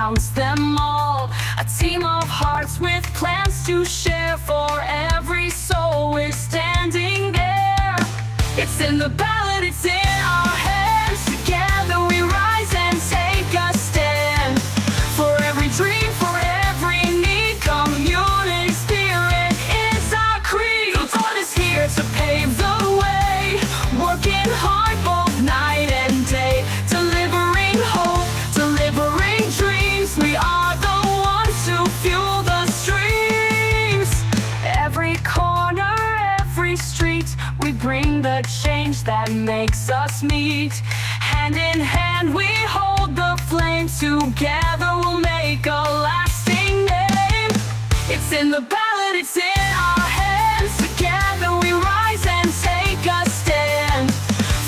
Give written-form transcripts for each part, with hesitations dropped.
counts them all. A team of hearts with plans to share for every soul. We're standing there. It's in the ballot, it's in our hands. Together we rise and take a stand. For every dream, for every need, community spirit is our creed. The Lord is here to pave the way, working hard both night and day, delivering hope, delivering dreams. We are the ones who fuel the streams. Every corner, every street, we bring the change that makes us meet. Hand in hand we hold the flame, together we'll make a lasting name. It's in the ballot, it's in our hands. Together we rise and take a stand.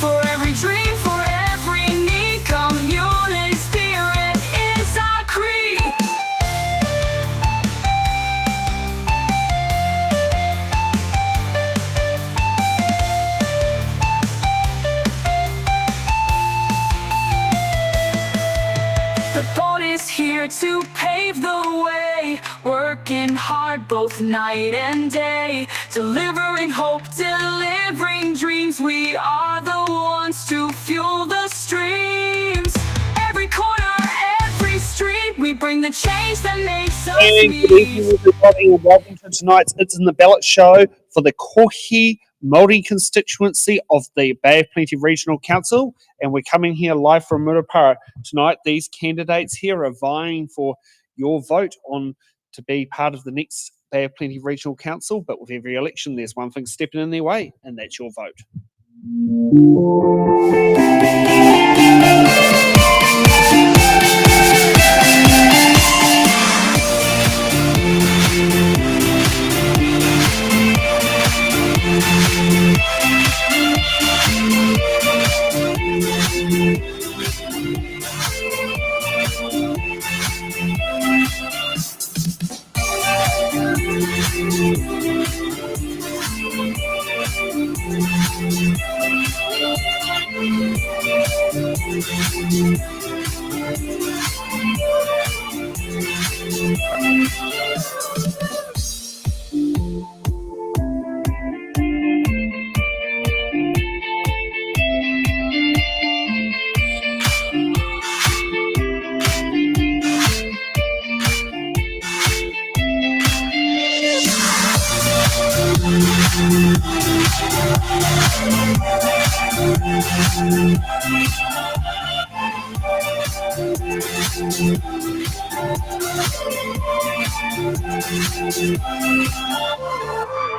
For every dream, for every need, community spirit is our creed. The boat is here to pave the way, working hard both night and day, delivering hope, delivering dreams. We are the ones to fuel the streams. Every corner, every street, we bring the change that makes us And meet. good evening, everybody, and welcome to tonight's It's in the Ballot show for the Kōhi Māori Constituency of the Bay of Plenty Regional Council. And we're coming here live from Murupara tonight. These candidates here are vying for your vote on to be part of the next Bay of Plenty Regional Council. But with every election, there's one thing stepping in their way, and that's your vote.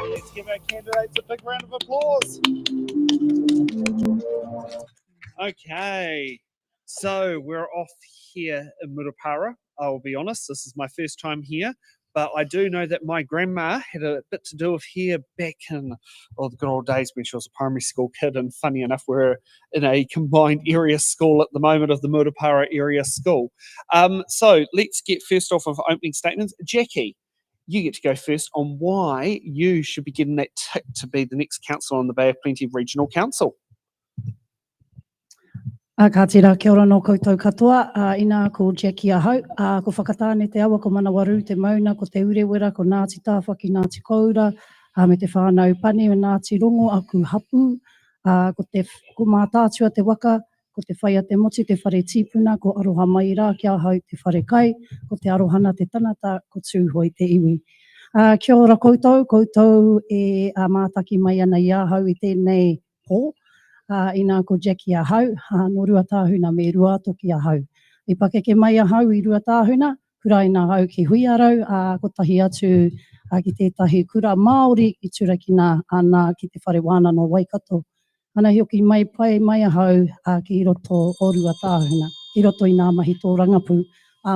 Let's give our candidates a big round of applause. Okay, so we're off here in Murupara. I will be honest, this is my first time here, but I do know that my grandma had a bit to do with here back in the good old days when she was a primary school kid, and funny enough, we're in a combined area school at the moment of the Murupara Area School. So let's get first off with opening statements. Jackie, you get to go first on why you should be getting that tick to be the next councillor on the Bay of Plenty Regional Council. Ka tira, kia ora no koutou katoa, ina ko Jackie ahau, ko whakatāne te awa ko Manawaru, te mauna, ko te urewera, ko Ngāti Tāwhaki, Ngāti Koura, me te whānau pane, me Ngāti Rongo, aku hapu, ko mātātua te waka, ko te whaia te moti, te whare tīpuna, ko aroha mai rā, kia ahau te whare kai, ko te arohana te tanata, ko tūhoi te iwi. Kia ora koutou e mātaki mai ana i ahau i tēnei pō. Ina ko Jackie ahau, no ruatāhuna me rua toki ahau. I pakeke mai ahau i ruatāhuna, kura ina hau ki hui arau, ko tahi atu ki tētahi kura Māori i turakina ana ki te whare wāna no Waikato. Ana hioki mai pai mai ahau ki roto o ruatāhuna, i roto i ngā mahi tō rangapu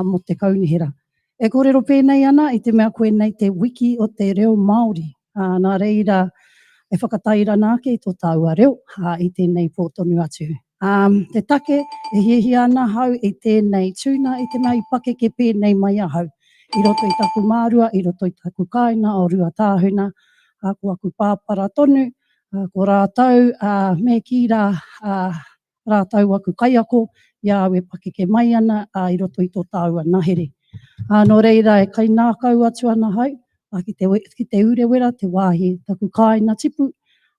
mo te kaunihera. E kōrero pēnei ana i te mea koe nei te wiki o te reo Māori. Nā reira, e whakataira nāke i tō tāua reo i tēnei pōtonu atu. Te take e hihi ana hau i tēnei tūna i te mea i pakeke pēnei mai ahau. I roto i taku mārua, i roto i taku kāina o ruatāhuna, ko aku pāpara tonu, ko rātau me ki rā rātau aku kai ako, ia awe pakeke mai ana I roto I tō tāua nahere. Nō reira e kai nākau atu ana hau, ki te ure wera, te wāhi taku kai na tipu,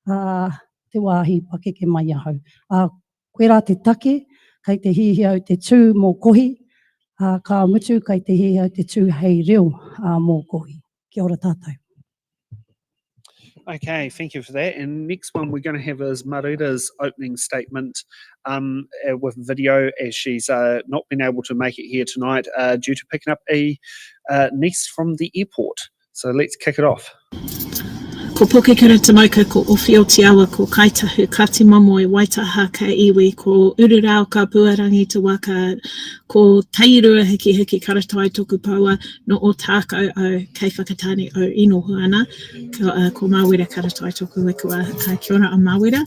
te wāhi pakeke mai ahau. Koe rā te take, kai te hihi au te tū mō kohi, ka mutu kai te hihi au te tū hei reo mō kohi. Kia ora tātou. Okay, thank you for that. And next one we're going to have is Marita's opening statement with video, as she's not been able to make it here tonight due to picking up a niece from the airport. So let's kick it off. Ko poke kura te mauka ko Owhio te awa ko Kaitahu Kati Mamo e Waitaha ka iwi ko Ururao ka Puarangi te waka ko Tairua hiki hiki karatai toku paua no o tākau au kei whakatane au inohu ana ko Māwera karatai toku wekua kia ora a Māwera.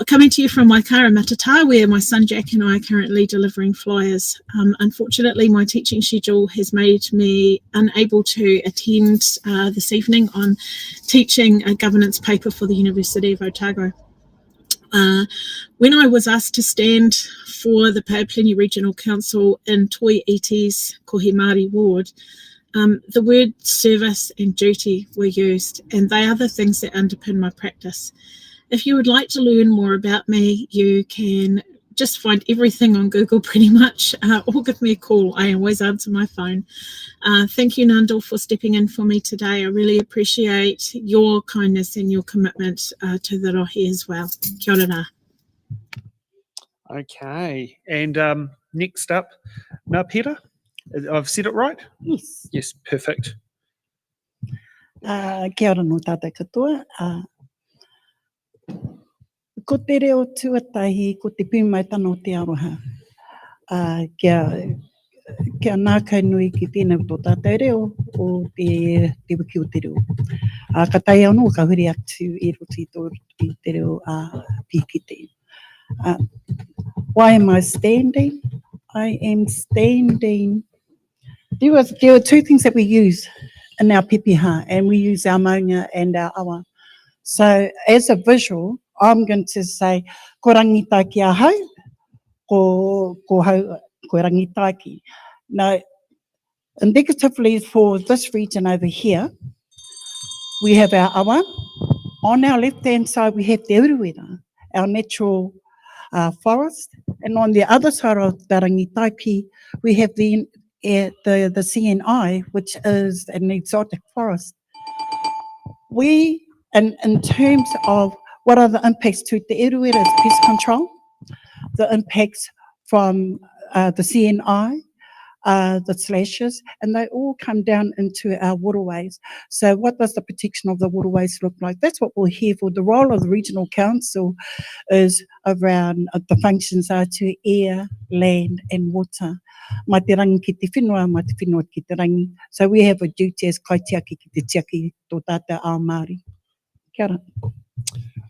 Coming to you from Waikara Matata, where my son Jack and I are currently delivering flyers. Unfortunately, my teaching schedule has made me unable to attend this evening on teaching a governance paper for the University of Otago. When I was asked to stand for the Paaplengi Regional Council in Toi Iti's Kōhi Māori ward, the word service and duty were used, and they are the things that underpin my practice. If you would like to learn more about me, you can just find everything on Google pretty much, or give me a call. I always answer my phone. Thank you, Nandal, for stepping in for me today. I really appreciate your kindness and your commitment to the rohi as well. Kia ora rā. Okay, and next up, Murupara. I've said it right? Yes. Yes, perfect. Kia ora no tātou katoa. Ko te reo tuatahi, ko te pūmai tano te aroha. Kia nākau nui ki tēnau tō tātou reo o te wiki o te reo. Ka tai anō ka huri atu e roto I te reo pīkite. Why am I standing? I am standing. There are two things that we use in our pepeha, and we use our maunga and our awa. So as a visual, I'm going to say, ko rangita ki a hau, ko rangita ki. Now, indicatively for this region over here, we have our awa. On our left-hand side, we have the uruwera, our natural forest. And on the other side of the rangitaki, we have the CNI, which is an exotic forest. In terms of what are the impacts to the uruwera is pest control, the impacts from the CNI, the slashes, and they all come down into our waterways. So what does the protection of the waterways look like? That's what we're here for. The role of the Regional Council is around the functions are to air, land and water. Mai te rangi ki te whenua, mai te whenua ki te rangi. So we have a duty as kaitiaki ki te tiaki tō tātou ao Māori. Kia ora.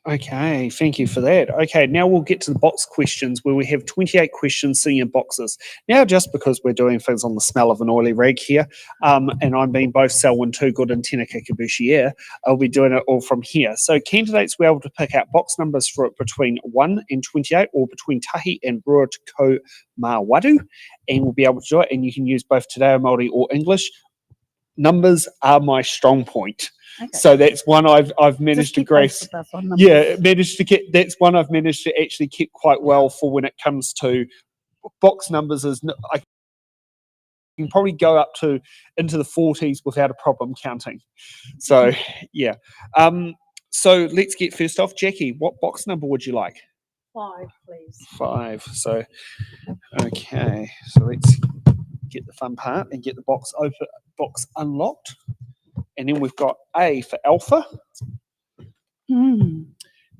Okay, thank you for that. Okay, now we'll get to the box questions where we have 28 questions sitting in boxes. Now, just because we're doing things on the smell of an oily rag here, and I'm being both Selwyn Too Good and Tēnā Kakabushi Air, I'll be doing it all from here. So candidates will be able to pick out box numbers for between 1 and 28 or between tahi and rua te ko mā waru, and we'll be able to do it, and you can use both Te Reo Māori or English. Numbers are my strong point. Okay. So that's one I've managed to grace. Yeah, that's one I've managed to actually keep quite well for when it comes to box numbers. I can probably go up to into the 40s without a problem counting. So yeah. So let's get first off, Jackie. What box number would you like? 5, please. 5. So okay. So let's get the fun part and get the box open, box unlocked. And then we've got A for Alpha. Do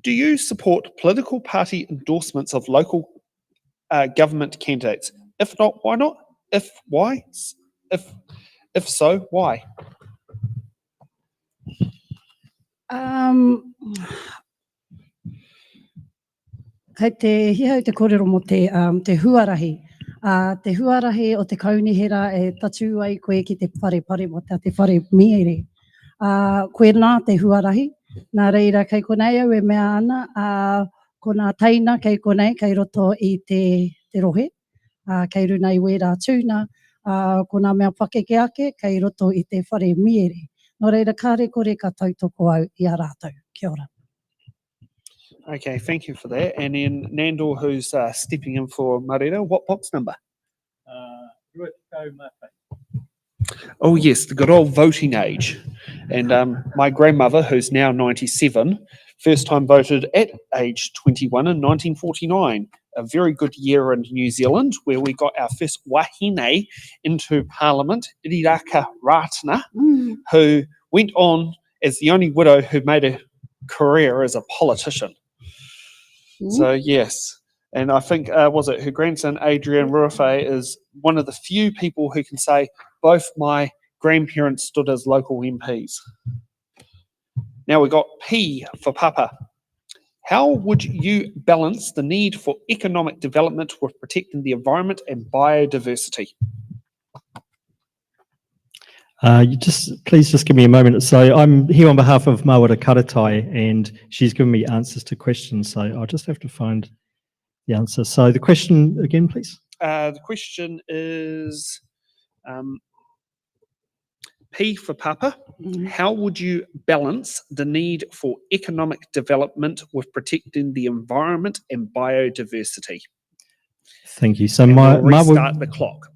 you support political party endorsements of local government candidates? If not, why not? If why? If so, why? Kei te hihau te kōrero mo te huarahi. Te huarahi o te kaunihera e tatu ai koe ki te whare mo te whare miere. Koe nā te huarahi, nā reira kei konei au e mea ana, Ko nā taina kei konei, kei roto I te rohe, kei runa I wera tūna, ko nā mea whakeke ake, kei roto I te whare miere. Nō reira kāre kore ka tautoko au I a rātou. Kia ora. Okay, thank you for that. And then Nandor, who's stepping in for Marina, what box number? Oh yes, the good old voting age. And my grandmother, who's now 97, first time voted at age 21 in 1949. A very good year in New Zealand, where we got our first wahine into Parliament, Iriraka Ratana, who went on as the only widow who made a career as a politician. So yes, and I think, was it her grandson, Adrian Ruafe, is one of the few people who can say both my grandparents stood as local MPs. Now we got P for Papa. How would you balance the need for economic development with protecting the environment and biodiversity? Please just give me a moment. So I'm here on behalf of Mawara Karatai, and she's given me answers to questions. So I'll just have to find the answer. So the question again, please. The question is P for Papa. How would you balance the need for economic development with protecting the environment and biodiversity? Thank you. So And we'll restart the clock.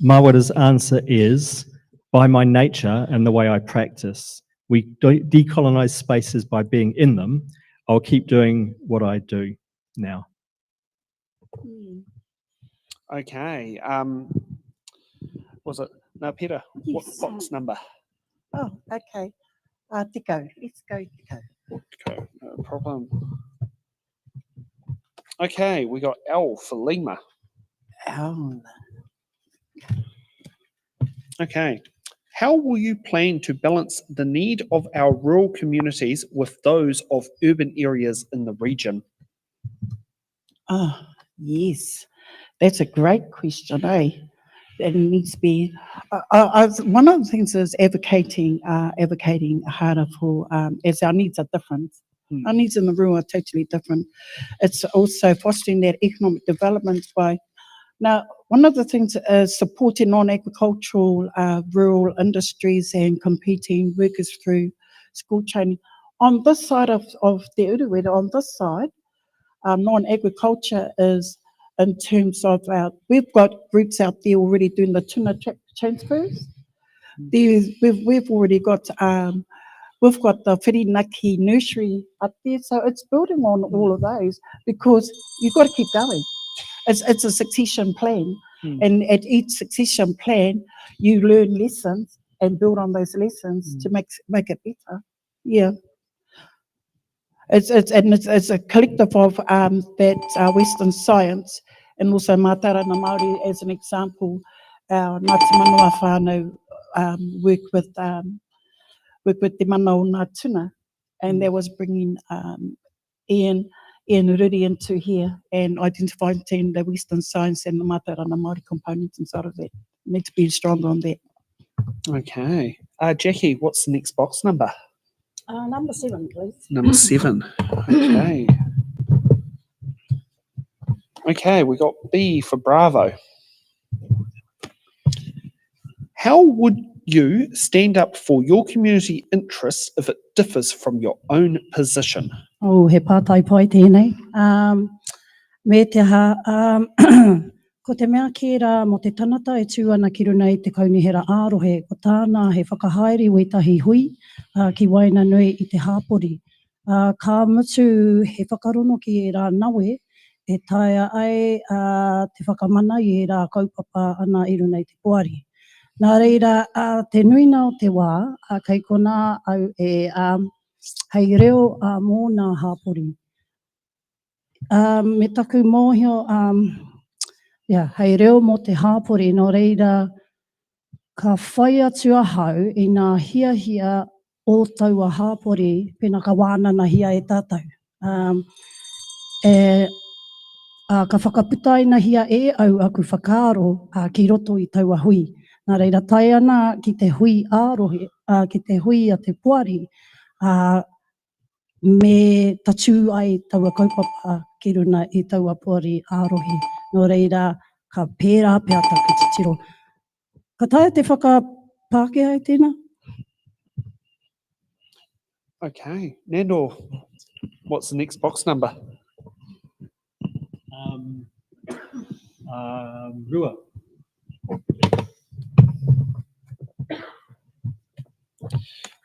Mawara's answer is, by my nature and the way I practice, we decolonize spaces by being in them. I'll keep doing what I do now. Okay. Was it? No, Peter. What Yes. box number? Oh, okay. Tiko. Let's go, Tiko. Okay, no problem. Okay, we got L for Lima. Oh. Okay. How will you plan to balance the need of our rural communities with those of urban areas in the region? Oh, yes. That's a great question, eh? It needs to be. One of the things is advocating harder for, as our needs are different. Our needs in the rural are totally different. It's also fostering that economic development by. Now, one of the things is supporting non-agricultural rural industries and competing workers through school training. On this side of the Uruwera, on this side, non-agriculture is in terms of we've got groups out there already doing the tuna transfers. We've already got we've got the Whirinaki nursery up there, so it's building on all of those because you've got to keep going. It's a succession plan, and at each succession plan, you learn lessons and build on those lessons to make it better. Yeah, it's a collective of that Western science, and also Mātara na Māori as an example. Our Ngāti Manawa whānau work with the mana o ngā tuna, and that was bringing Ian Ruri into here and identifying the Western science and the Mataara na Māori components inside of that. Need to be stronger on that. Okay. Jackie, what's the next box number? Number 7, please. Number 7. Okay. Okay, we got B for Bravo. How would you stand up for your community interests if it differs from your own position? Oh, he pātai pai tēnei. Me te ha, ko te mea ki rā mo te tanata e tū ana ki runa I te kaunihera ārohe, ko tāna he whakahaere o itahi hui, ki waina nui I te hāpori. Ka mutu he whakarono ki e rā nawe, e taia ai te whakamana I e rā kaupapa ana I runa I te puari. Nā reira, te nuina o te wā, kei kona au e hei reo mō nā hāpori. Me taku mōhio, hei reo mō te hāpori, nō reira, ka whai atu ahau I nā hia o taua hāpori, pēnā ka wānana hia e tātou. Ka whakaputa ina hia e au aku whakaaro ki roto I taua hui. Nā reira, tai ana ki te hui ārohe, ki te hui a te puari, me tatu ai taua kaupapa ki runa i taua puari ārohi. Nō reira, ka pērā pēr taku te tiro. Ka taia te whakapākehā i tēnā? Okay, Nando, what's the next box number? Rua.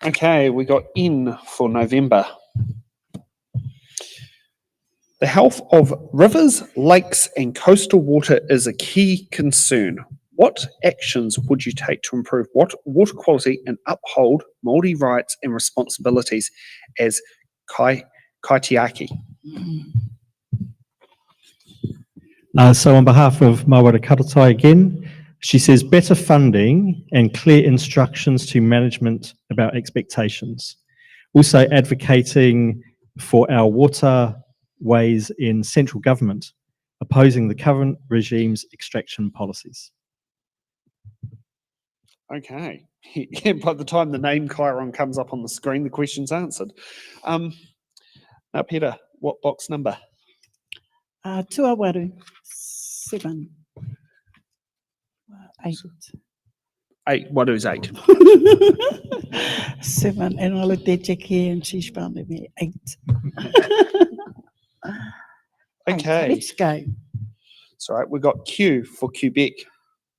Okay, we got N for November. The health of rivers, lakes and coastal water is a key concern. What actions would you take to improve water quality and uphold Māori rights and responsibilities as kaitiaki? So on behalf of Mawara Karatai again, she says better funding and clear instructions to management about expectations. Also advocating for our waterways in central government, opposing the current regime's extraction policies. Okay, by the time the name Chiron comes up on the screen, the question's answered. Now, Peter, what box number? Tuawaru, 7. 8. 8. What is 8? 7. And I looked at Jackie and she's found me 8. Okay. Let's go. It's all right. We've got Q for Quebec.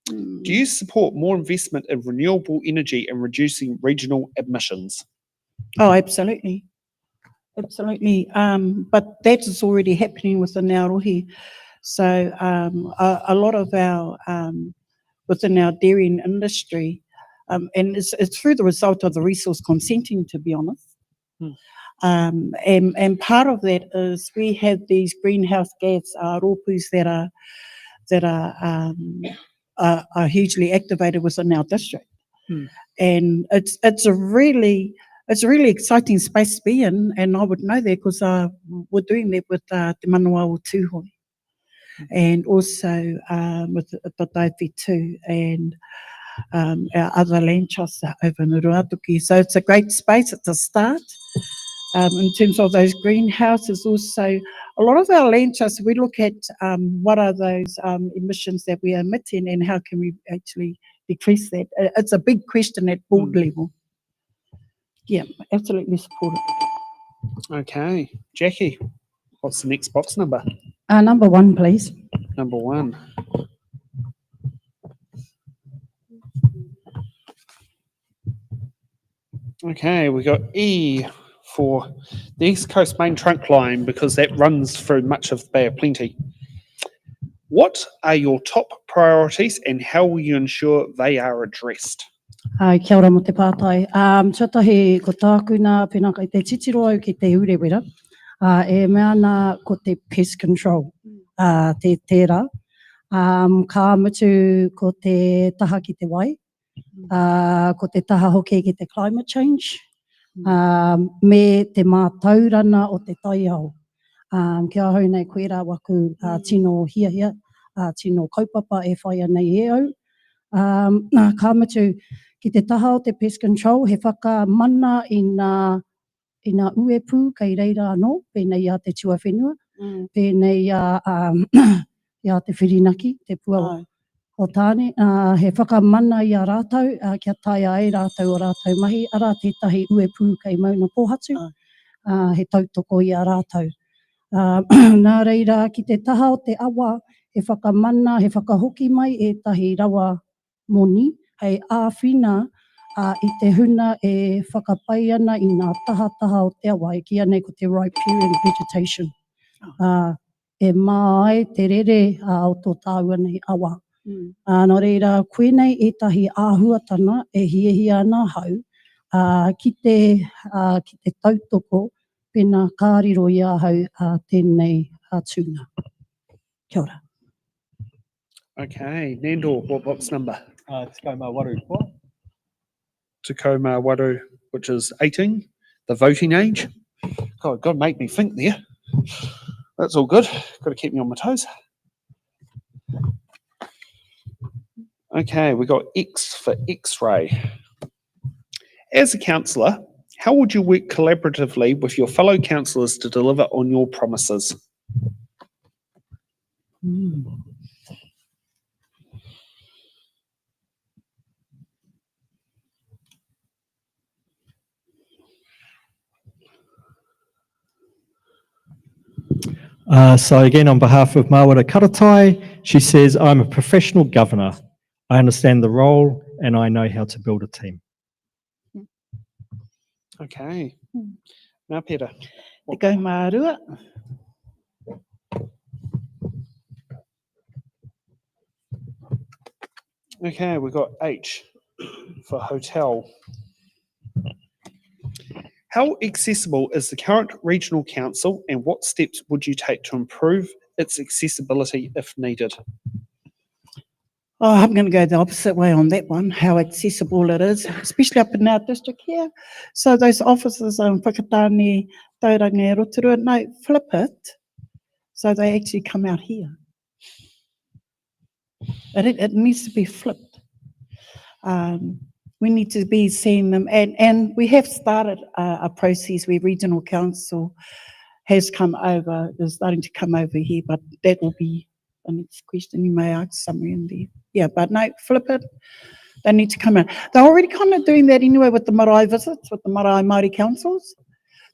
Do you support more investment in renewable energy and reducing regional emissions? Oh, absolutely. Absolutely. But that is already happening within our rohi. So a lot of our, within our dairying industry, and it's through the result of the resource consenting, to be honest. And part of that is we have these greenhouse gas ropus that are hugely activated within our district. And it's a really exciting space to be in, and I would know that because we're doing that with Te Manawa o Tūhoi, and also with the Taiwhi too, and our other land trusts over in Uruatuki. So it's a great space. It's a start. In terms of those greenhouses, also a lot of our land trusts, we look at what are those emissions that we are emitting and how can we actually decrease that. It's a big question at board level. Yeah, absolutely support it. Okay. Jackie, what's the next box number? Number 1, please. Number 1. Okay, we got E for the East Coast Main Trunk Line because that runs through much of the Bay of Plenty. What are your top priorities and how will you ensure they are addressed? Kia ora mo te pātai. Tuatahi ko tāku nā penaka I te titiro au ki te urewera. E mea nā ko te pest control, te tērā. Ka mutu ko te taha ki te wai, ko te taha hoki ki te climate change, me te mātaurana o te taiao. Kia hau nei koe rā waku tino hia, tino kaupapa e whai ana I e au. Ka mutu ki te taha o te pest control, he whakamana I ngā uepu kei reira anō, pēnei a te tua whenua, pēnei a te whirinaki, te pua o tāne. He whakamana I a rātou, kia taia ai rātou o rātou mahi, ara tētahi uepu kei mauna pōhatu, he tautoko I a rātou. Nā reira ki te taha o te awa, he whakamana, he whakahoki mai e tahi rawa moni, hei āwhina I te huna e whakapai ana I ngā taha o te awa, e kia nei ko te riparian vegetation. E mai te rere o tō tāua nei awa. Nō reira, koenei e tahi āhuatana e hiehia ana hau ki te tautoko pēnā kāriro ia hau tēnei tūna. Kia ora. Okay, Nandor, what box number? Tōma waru koa. Tōma waru, which is 18, the voting age. God make me think there. That's all good. Got to keep me on my toes. Okay, we got X for X-ray. As a councillor, How would you work collaboratively with your fellow councillors to deliver on your promises? So again, on behalf of Mawara Karatai, she says, I'm a professional governor. I understand the role and I know how to build a team. Okay. Now, Peter. Te kau mārua. Okay, we've got H for hotel. How accessible is the current regional council and what steps would you take to improve its accessibility if needed? Oh, I'm going to go the opposite way on that one, how accessible it is, especially up in our district here. So those officers on whakatāne, tauranga e Rotorua, no, flip it, so they actually come out here. It needs to be flipped. We need to be seeing them, and we have started a process where regional council has come over, is starting to come over here, but that will be the next question you may ask somewhere in there. Yeah, but no, flip it. They need to come in. They're already kind of doing that anyway with the marae visits, with the marae Māori councils.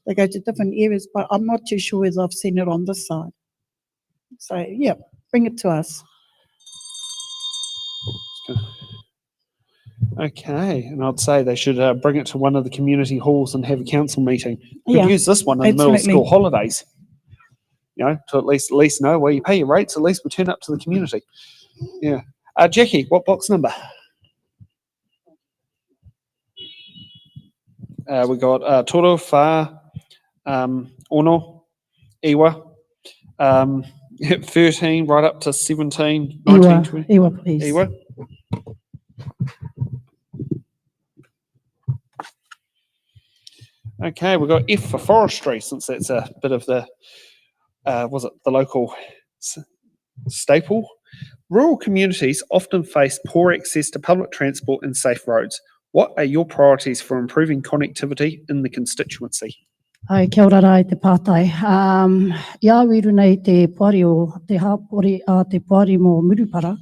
They go to different areas, but I'm not too sure as I've seen it on this side. So yeah, bring it to us. Okay, and I'd say they should bring it to one of the community halls and have a council meeting. Could Yeah, use this one in the middle of absolutely. school holidays. You know, to at least know where you pay your rates. At least we turn up to the community. Yeah, Jackie, what box number? We got Toro, Wha, Ono, Iwa, 13 right up to 17, 19, 20. Iwa, please. Iwa. Okay, we've got F for forestry, since that's a bit of the, was it the local staple? Rural communities often face poor access to public transport and safe roads. What are your priorities for improving connectivity in the constituency? Ai, kia ora rai te pātai. Ia wiru nei te puari o te hapori a te puari mo Murupara.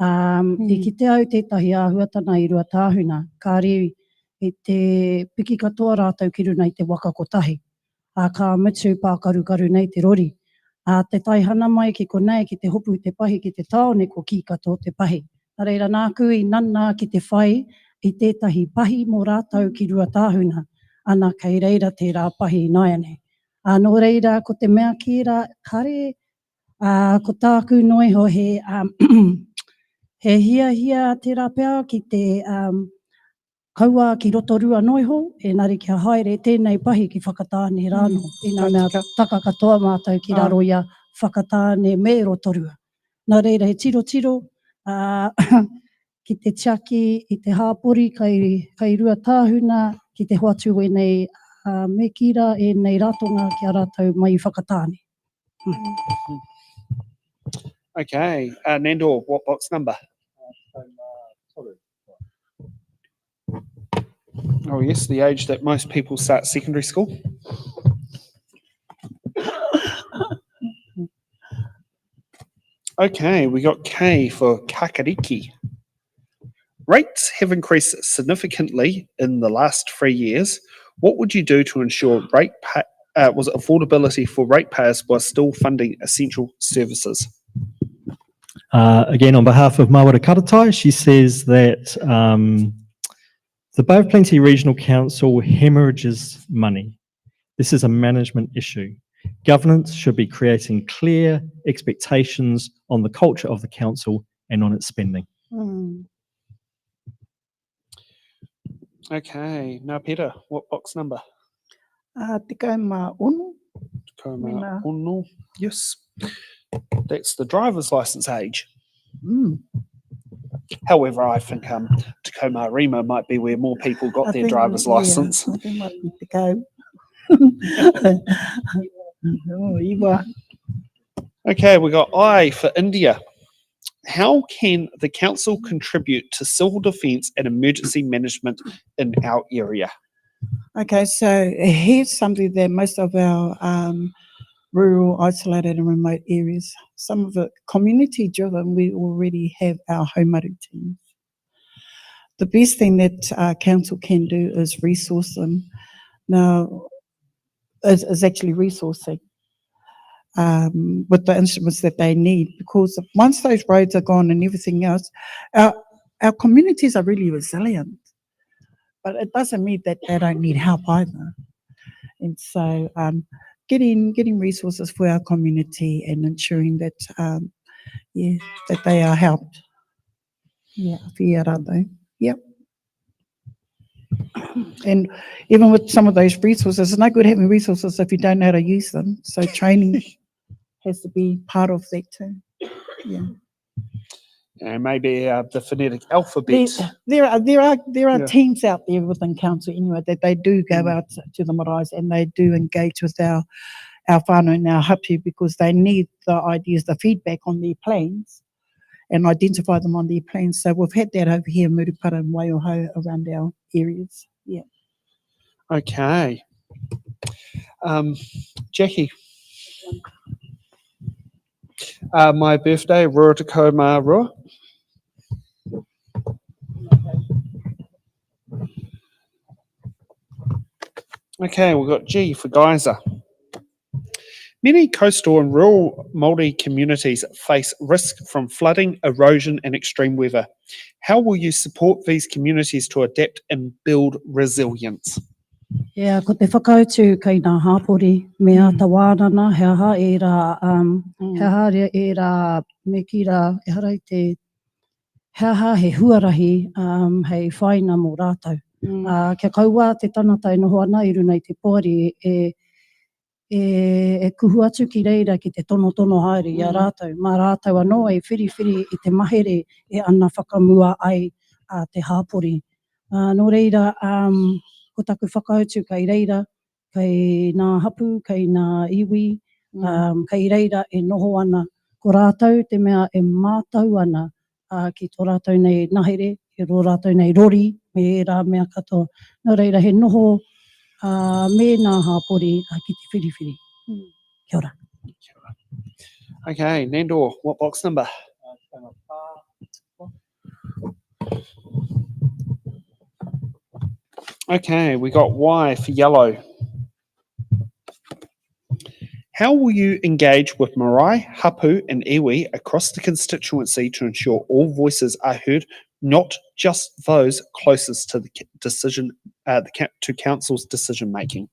I ki te au tētahi āhuatana i rua tāhuna, kāre i te piki katoa rātau ki runa i te waka kotahi. Ka mitu pākarukaru nei te rori. Te taihana mai ki konei ki te hopu te pahi ki te taone ko ki katoa te pahi. Nā reira nāku i nana ki te whai i tētahi pahi mō rātau ki rua tāhuna. Ana kei reira te rā pahi naiane. Nō reira ko te mea ki rā kare, ko tāku noi ho he, he hia te rā pēr ki te kaua ki Rotorua noi ho, nari kia haere tēnei pahi ki whakatāne rāno. Ina mea taka katoa mātou ki raro ia whakatāne me Rotorua. Nā reira he tiro, ki te tiaki, i te hāpori, kai rua tāhuna, ki te hoatu e nei me kira e nei ratonga ki a rātou mai whakatāne. Okay, Nandor, what box number? Oh yes, the age that most people start secondary school. Okay, we got K for kakariki. Rates have increased significantly in the last 3 years. What would you do to ensure affordability for ratepayers while still funding essential services? Again, on behalf of Mawara Karatai, she says that the Bay of Plenty Regional Council hemorrhages money. This is a management issue. Governance should be creating clear expectations on the culture of the council and on its spending. Okay, now Peter, what box number? Te kau mā ono. Kōma ono. Yes, that's the driver's license age. However, I think Tacoma Rima might be where more people got their driver's license. I think might be te kau. Iwa. Okay, we got I for India. How can the council contribute to civil defence and emergency management in our area? Okay, so here's something that most of our rural, isolated and remote areas, some of it community driven, we already have our haumāori teams. The best thing that council can do is resource them. Now, is actually resourcing with the instruments that they need, because once those roads are gone and everything else, our communities are really resilient, but it doesn't mean that they don't need help either. And so getting resources for our community and ensuring that that they are helped. Yeah, whia rātou. Yep. And even with some of those resources, it's no good having resources if you don't know how to use them. So training has to be part of that too. Yeah. And maybe the phonetic alphabet. There are Yeah. teams out there within council anyway that they do go out to the maraes and they do engage with our whānau and our hapu, because they need the ideas, the feedback on their plans and identify them on their plans. So we've had that over here in Murupara and Waiohau around our areas. Yeah. Okay. Jackie. My birthday, Rua Te Kōma Rua. Okay, we've got G for geyser. Many coastal and rural Māori communities face risk from flooding, erosion and extreme weather. How will you support these communities to adapt and build resilience? Yeah, ko te whakautu kei ngā hāpori, mea tawārana, he aha e rā, me ki rā, e harai te, he aha he huarahi, hei whaina mō rātou. Kia kaua te tanata e noho ana i runa i te poari e kuhu atu ki reira ki te tono haere i a rātou. Mā rātou anō e whiri i te mahere e ana whakamua ai a te hāpori. Nō reira, ko taku whakautu kei reira, kei ngā hapu, kei ngā iwi, kei reira e noho ana. Ko rātou te mea e mātau ana ki tō rātou nei nahere, ki tō rātou nei rori, me e rā mea katoa. Nō reira he noho me ngā hāpori ki te whiriwhiri. Kia ora. Okay, Nandor, what box number? Okay, we got Y for yellow. How will you engage with marae, hapu and iwi across the constituency to ensure all voices are heard, not just those closest to the decision, to council's decision making?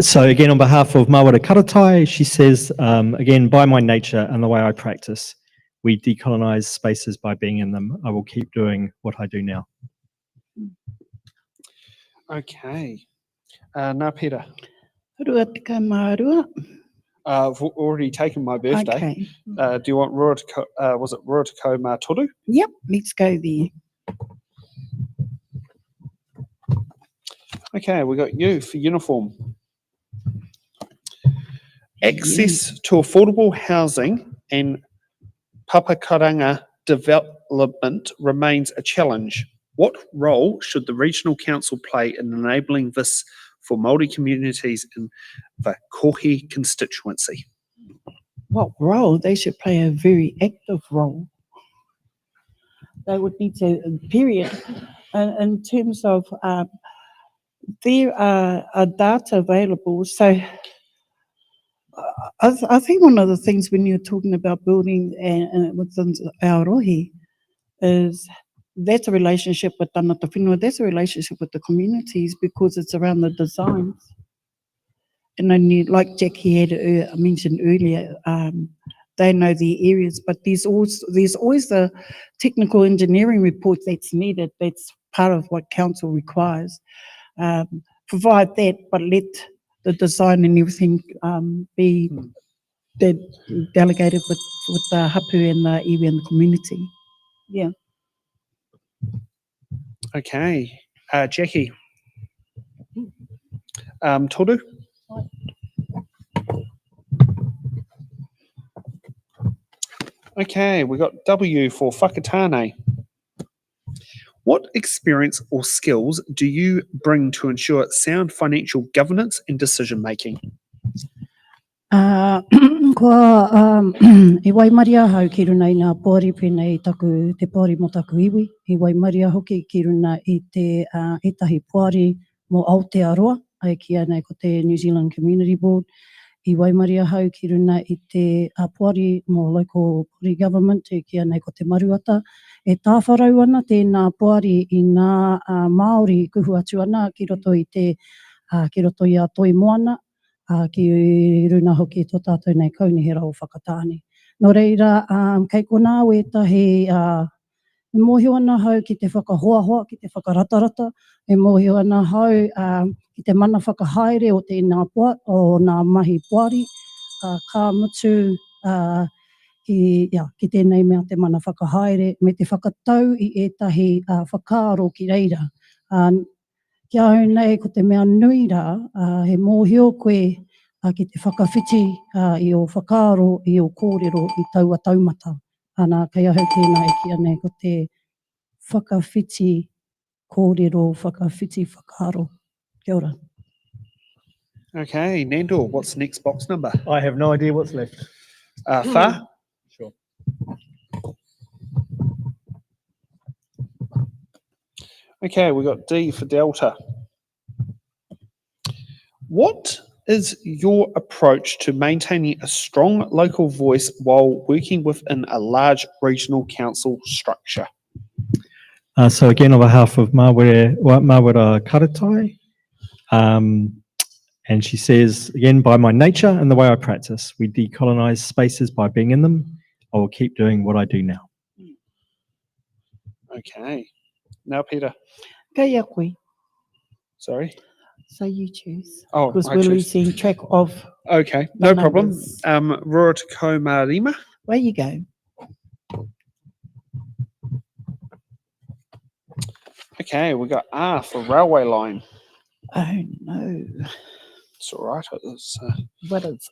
So again, on behalf of Mawara Karatai, she says, again, by my nature and the way I practice, we decolonize spaces by being in them. I will keep doing what I do now. Okay. Nā Peter. Rua te kamarua. I've already taken my birthday. Okay. Do you want Rua Te was it Rua Te Kōma Toru? Yep, let's go there. Okay, we got you for uniform. Access to affordable housing and papakaranga development remains a challenge. What role should the regional council play in enabling this for Māori communities in the Kōhi constituency? What role? They should play a very active role. They would need to, period. In terms of, there are data available. So I think one of the things when you're talking about building and within our rohi is that's a relationship with tanata whenua, that's a relationship with the communities, because it's around the designs. And then like Jackie had mentioned earlier, they know the areas, but there's always the technical engineering report that's needed. That's part of what council requires. Provide that, but let the design and everything be delegated with the hapu and the iwi and the community. Yeah. Okay. Jackie. Toru. Okay, we got W for whakatane. What experience or skills do you bring to ensure sound financial governance and decision making? Kua e waimaria hau ki runa i ngā pōri pēnei taku te pōri mo taku iwi. E waimaria hoki ki runa i te etahi pōri mo Aotearoa, ai ki anei ko te New Zealand Community Board. I waimaria hau ki runa i te pōri mo local pōri government, e ki anei ko te Maruata. E tāwharau ana tēnā pōri i ngā Māori kuhu atu ana ki roto i te ki roto i a toi moana. Ki runa hoki tō tātou nei kaunihera o whakatāne. Nō reira, kei kona o etahi e mōhio ana hau ki te whakahoahoa, ki te whakaratarata, e mōhio ana hau ki te mana whakahaere o tēnā o ngā mahi puari, ka mutu ki tēnei mea te mana whakahaere, me te whakatau i etahi whakaaro ki reira. Kia au nei ko te mea nui rā, he mōhio koe ki te whakawhiti i o whakaaro, i o kōrero, i taua taumata. Ana kei ahau tēnā e kia nei ko te whakawhiti kōrero, whakawhiti whakaaro. Kia ora. Okay, Nandor, what's the next box number? I have no idea what's left. Wha? Sure. Okay, we got D for Delta. What is your approach to maintaining a strong local voice while working within a large regional council structure? So again, on behalf of Murupara Karatai, and she says, again, by my nature and the way I practice, we decolonise spaces by being in them. I will keep doing what I do now. Okay. Now, Peter. Kei a koe. Sorry. So you choose. Oh, Because I we're choose. losing track of Okay, the no problem. numbers. Rua te Marima. Where you go. Okay, we got R for railway line. Oh no. It's all right. It's, What is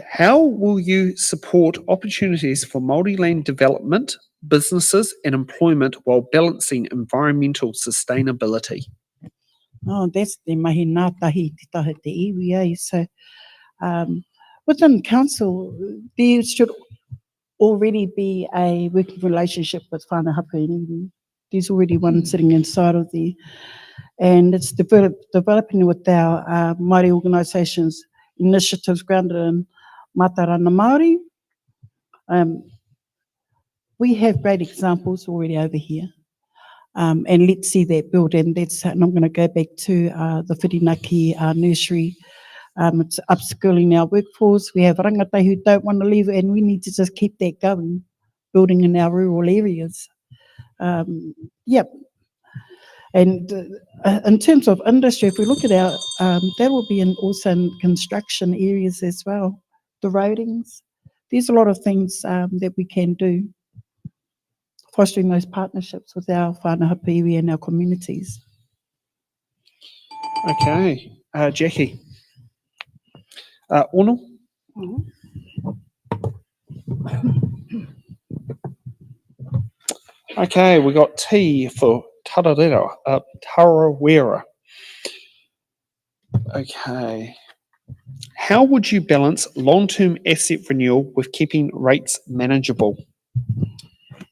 how will you support opportunities for multi-land development, businesses and employment while balancing environmental sustainability? Oh, that's the mahi nā tahi te taha te iwi ai. So within council, there should already be a working relationship with whānau hapu and iwi. There's already one sitting inside of there. And it's developing with our Māori organisations, initiatives grounded in Mātarana Māori. We have great examples already over here. And let's see that build, and I'm going to go back to the Whirinaki nursery. It's upskilling our workforce. We have rangatai who don't want to leave, and we need to just keep that going, building in our rural areas. Yep. And in terms of industry, if we look at our, that will be also in construction areas as well, the roadings. There's a lot of things that we can do, fostering those partnerships with our whānau hapu iwi and our communities. Okay, Jackie. Ono? Okay, we got T for Tarawera. Okay. How would you balance long-term asset renewal with keeping rates manageable?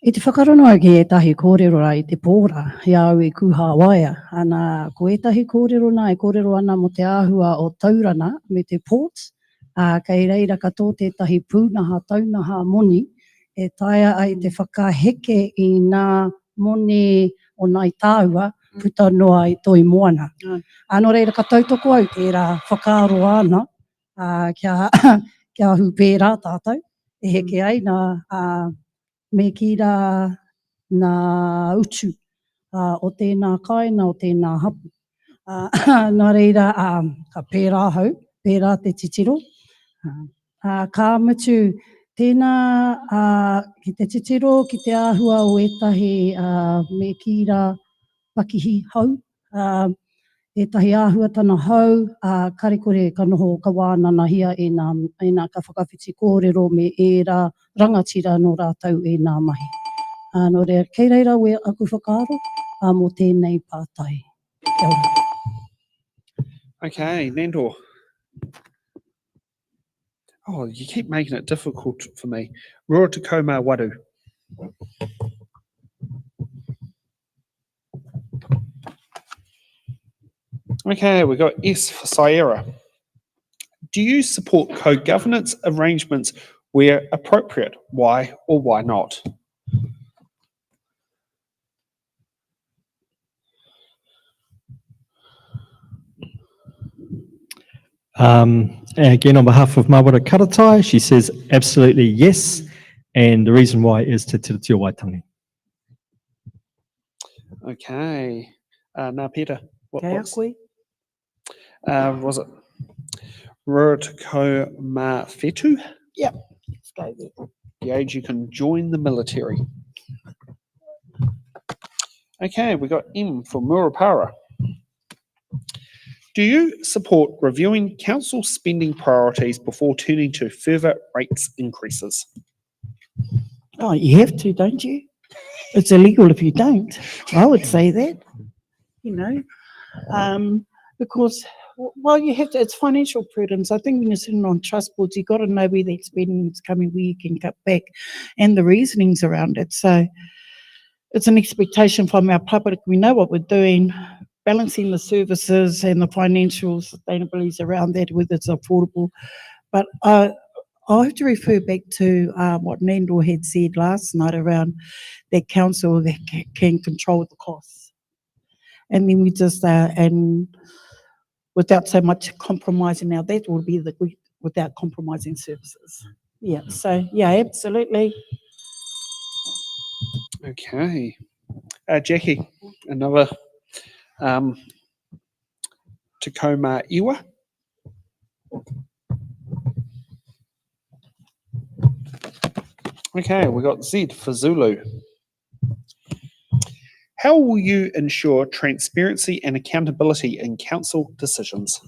I te whakarono au ki etahi kōrero ai te pōra, he au i kuha waia. Ana ko etahi kōrero nā e kōrero ana mo te āhua o Taurana me te ports. Kei reira katoa tētahi pūnaha, taunaha moni, e taia ai te whakaheke i ngā moni o nai tāua, puta noa i toi moana. Anō reira ka tautoko au tērā whakaaro ana, kia hu pērā tātou, e heke ai nā me ki rā nā utu o tēnā kaina, o tēnā hapu. Nā reira, ka pērā hau, pērā te titiro. Ka mutu, tēnā ki te titiro, ki te āhua o etahi me kira pakihi hau. Etahi āhua tana hau, karekore ka noho ka wānana hia e nā ka whakawhiti kōrero me e rā rangatira no rātau e nā mahi. Nō rea, kei reira ue aku whakaaro, mō tēnei pātai. Kia ora. Okay, Nandor. Oh, you keep making it difficult for me. Rua te kaumā waru. Okay, we got S for Sierra. Do you support co-governance arrangements where appropriate? Why or why not? Again, on behalf of Murupara Karatai, she says absolutely yes, and the reason why is te tiriti o Waitangi. Okay, now Peter, what Kei a box? koe? Was it Rua te kaumā whetū? Yep, let's go there. The age you can join the military. Okay, we got M for Murupara. Do you support reviewing council spending priorities before turning to further rates increases? Oh, you have to, don't you? It's illegal if you don't. I would say that, you know, because, well, you have to, it's financial prudence. I think when you're sitting on trust boards, you've got to know where that spending is coming, where you can cut back, and the reasonings around it. So it's an expectation from our public. We know what we're doing, balancing the services and the financial sustainabilities around that, whether it's affordable. But I'll have to refer back to what Nandor had said last night around that council that can control the costs. And then we just, and without so much compromising, now that will be without compromising services. Yeah, so yeah, absolutely. Okay. Jackie, another te kaumā iwa. Okay, we got Z for Zulu. How will you ensure transparency and accountability in council decisions?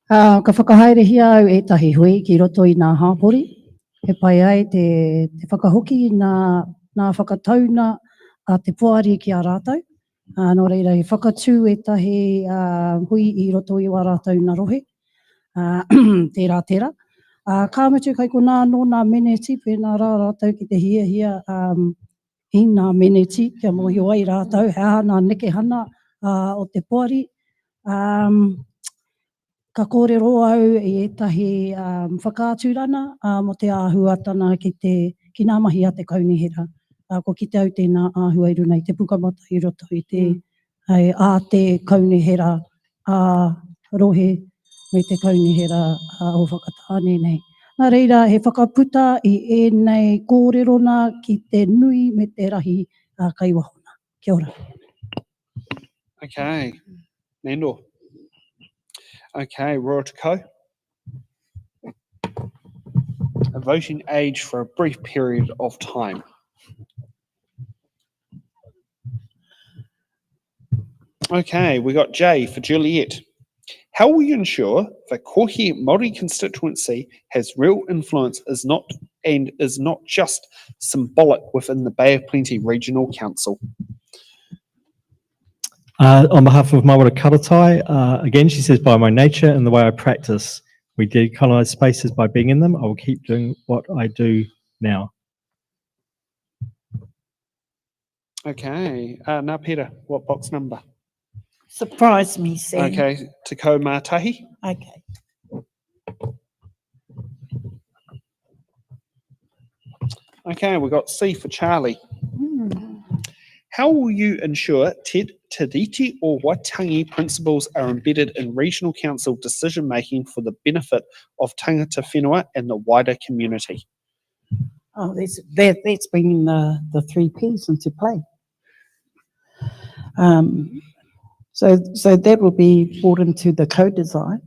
Ka whakahaere hia au e tahi hui ki roto i nā hāpori. He pai ai te whakahoki nā whakatauna a te poari ki a rātau. Nō reira, he whakatū e tahi hui i roto i wa rātau nā rohe. Tērā. Ka mutu kai ko nā no nā meneti, pēnā rā rātau ki te hia i nā meneti, kia mohi o ai rātau, hea nā neke hana o te poari. Ka kōrero au i etahi whakāturana mo te āhuatana ki nā mahi a te kaunihera. Ko ki te au tēnā āhua i runa i te pukamata i roto i te a te kaunihera rohe me te kaunihera o whakatāne nei. Nā reira, he whakaputa i ēnei kōrerona ki te nui me te rahi kaiwahona. Kia ora. Okay, Nandor. Okay, Rua te kau. A voting age for a brief period of time. Okay, we got J for Juliet. How will you ensure the Kōhi Māori Constituency has real influence is not just symbolic within the Bay of Plenty Regional Council? On behalf of Murupara Karatai, again, she says, by my nature and the way I practice, we decolonise spaces by being in them. I will keep doing what I do now. Okay, now Peter, what box number? Surprise me, Sam. Okay, Te kaumā tahi. Okay. Okay, we've got C for Charlie. How will you ensure Te Tiriti o Waitangi principles are embedded in regional council decision making for the benefit of tangata whenua and the wider community? Oh, that's bringing the 3 Ps into play. So that will be brought into the co-design,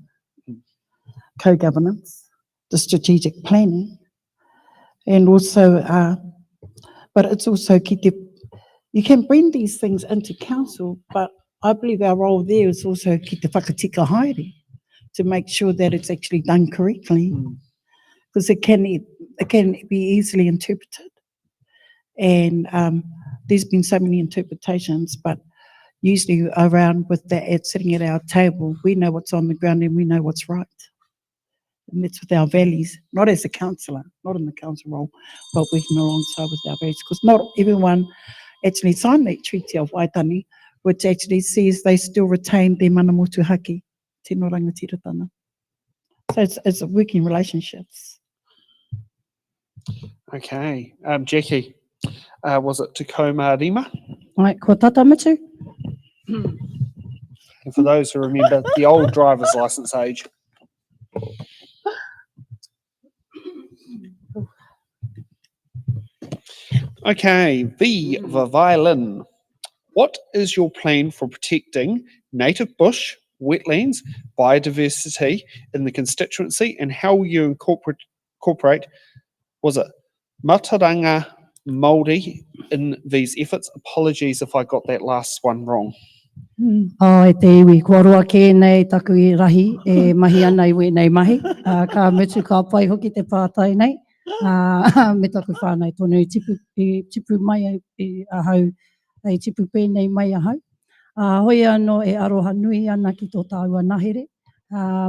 co-governance, the strategic planning, and also, but it's also you can bring these things into council, but I believe our role there is also ki te whakatika haere, to make sure that it's actually done correctly, because it can be easily interpreted. And there's been so many interpretations, but usually around with that, sitting at our table, we know what's on the ground and we know what's right. And that's with our values, not as a councillor, not in the council role, but working alongside with our values, because not everyone actually signed that Treaty of Waitangi, which actually says they still retain their mana motuhake, tino rangatiratanga. So it's working relationships. Okay, Jackie, was it Te Komarima? Ai, ko tata mitu. And for those who remember the old driver's license age. Okay, the violin. What is your plan for protecting native bush, wetlands, biodiversity in the constituency, and how will you incorporate, was it Mataranga Māori in these efforts? Apologies if I got that last one wrong. Ai te iwi, kua roa kēnei taku i rahi, e mahi ana i nei mahi. Ka mitu ka pai hoki te pātai nei. Me taku whānau tonu i tipu mai i ahau, i tipu pēnei mai ahau. Hoi anō e aroha nui ana ki tō tāua nahere.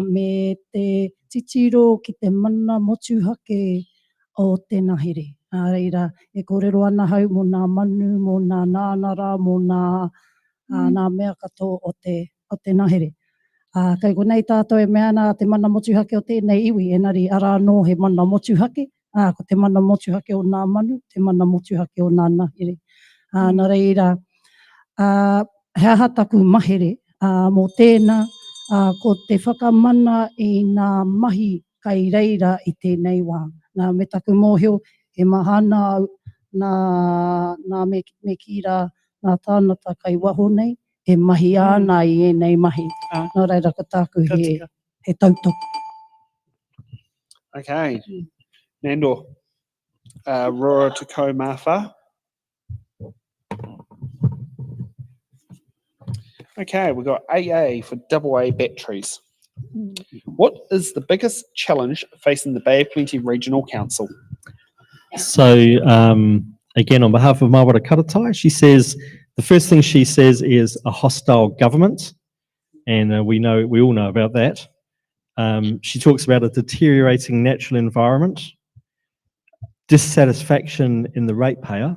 Me te titiro ki te mana motuhake o te nahere. Reira, e kōrero ana hau mō nā manu, mō nā nānara, mō nā mea kato o te nahere. Kei konei tātou e mea nā te mana motuhake o tēnei iwi, enari ara anō he mana motuhake, ko te mana motuhake o nā manu, te mana motuhake o nā nahere. Nā reira, he aha taku mahere, mō tēnā, ko te whakamana i nā mahi kai reira i tēnei wā. Nā me taku mōhio, e mahana nā me kira, nā tānata kai waho nei, e mahi ana i enei mahi. Nā reira ka tāku he tautoko. Okay, Nando, Roa Te Kaumawha. Okay, we've got AA for AA batteries. What is the biggest challenge facing the Bay of Plenty Regional Council? So, again, on behalf of Murupara Karatai, she says, the first thing she says is a hostile government, and we all know about that. She talks about a deteriorating natural environment, dissatisfaction in the ratepayer,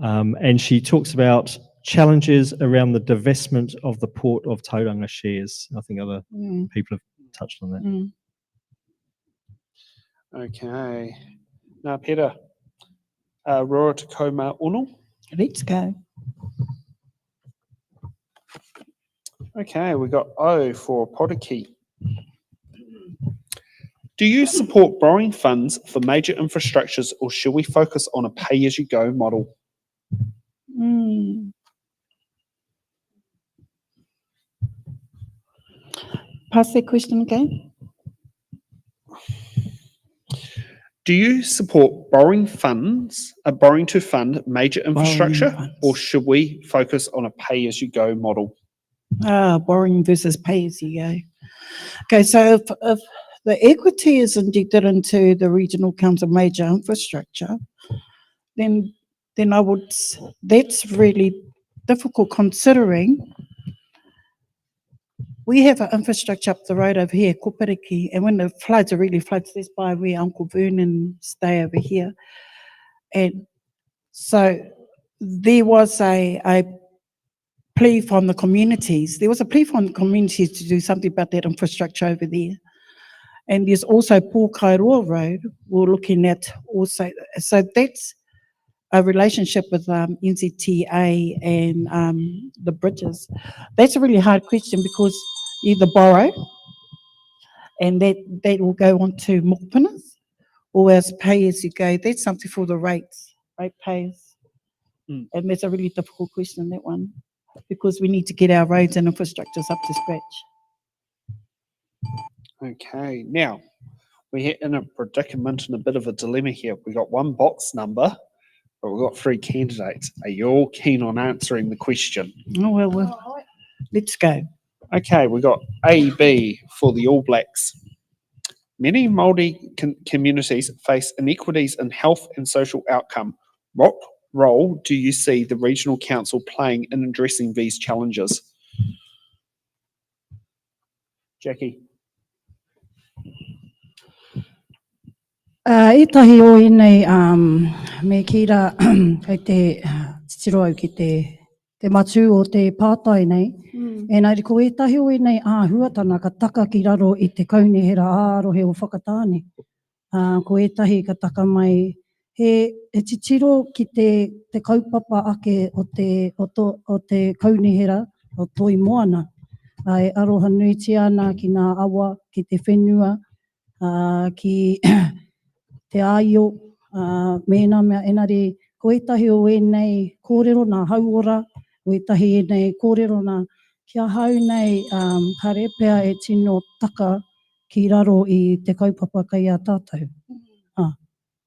and she talks about challenges around the divestment of the Port of Tauranga shares. I think other people have touched on that. Okay. Now, Peter, Roa Te Kaumawha. Let's go. Okay, we got O for Podiki. Do you support borrowing funds for major infrastructures, or should we focus on a pay-as-you-go model? Pass that question again. Do you support borrowing to fund major infrastructure, or should we focus on a pay-as-you-go model? Borrowing versus pay as you go. Okay, so if the equity is injected into the regional council major infrastructure, then that's really difficult, considering we have an infrastructure up the road over here, Kopariki, and when the floods, it really floods, that's by where Uncle Vernon stay over here. And so there was a plea from the communities. There was a plea from the communities to do something about that infrastructure over there. And there's also Pōkairoa Road we're looking at also. So that's a relationship with NZTA and the bridges. That's a really hard question, because either borrow and that will go on to mokupinas, or as pay as you go. That's something for the rate payers. And that's a really difficult question, that one. because we need to get our roads and infrastructures up to scratch. Okay, now we're in a predicament and a bit of a dilemma here. We got one box number, but we've got 3 candidates. Are you all keen on answering the question? Oh, well, let's go. Okay, we got A, B for the All Blacks. Many Māori communities face inequities in health and social outcome. What role do you see the regional council playing in addressing these challenges? Jackie. Etahi o inei me kira kei te titiro au ki te matu o te pātai nei. Engari ko etahi o inei āhuatana ka taka ki raro i te kaunihera ārohe o whakatāne. Ko etahi ka taka mai he titiro ki te kaupapa ake o te kaunihera o toi moana. E aroha nui ti ana ki ngā awa, ki te whenua, ki te aio, mēnā mea enari, ko etahi o enei kōrero nā hauora, ko etahi enei kōrero nā kia hau nei ka repea e tino taka ki raro i te kaupapa kai a tātou.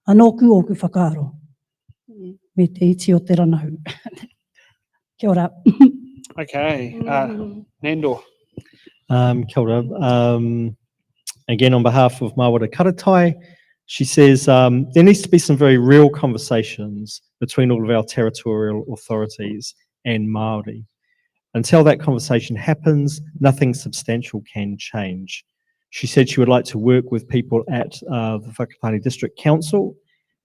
Anō ku o ku whakaaro. Me te iti o te ranau. Kia ora. Okay, Nando. Kia ora. Again, on behalf of Māori Karatai, she says there needs to be some very real conversations between all of our territorial authorities and Māori. Until that conversation happens, nothing substantial can change. She said she would like to work with people at the Whakapani District Council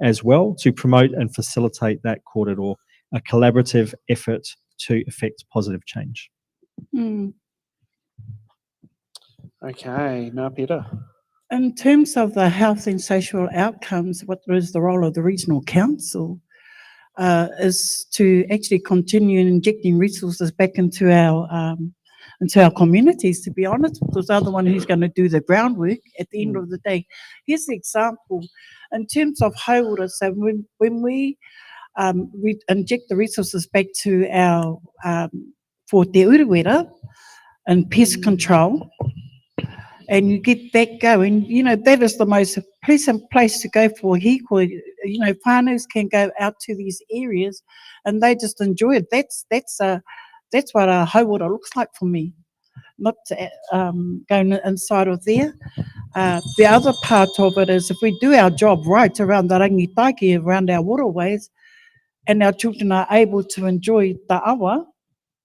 as well to promote and facilitate that kōrero, a collaborative effort to effect positive change. Okay, now Peter. In terms of the health and social outcomes, what is the role of the regional council is to actually continue injecting resources back into our communities, to be honest, because they're the one who's going to do the groundwork at the end of the day. Here's the example. In terms of hauora, so when we inject the resources back to our for te uruwera and pest control, and you get that going, you know, that is the most pleasant place to go for hiko. You know, whānau can go out to these areas and they just enjoy it. That's what a hauora looks like for me, not going inside of there. The other part of it is if we do our job right around the rangitaiki, around our waterways, and our children are able to enjoy the awa,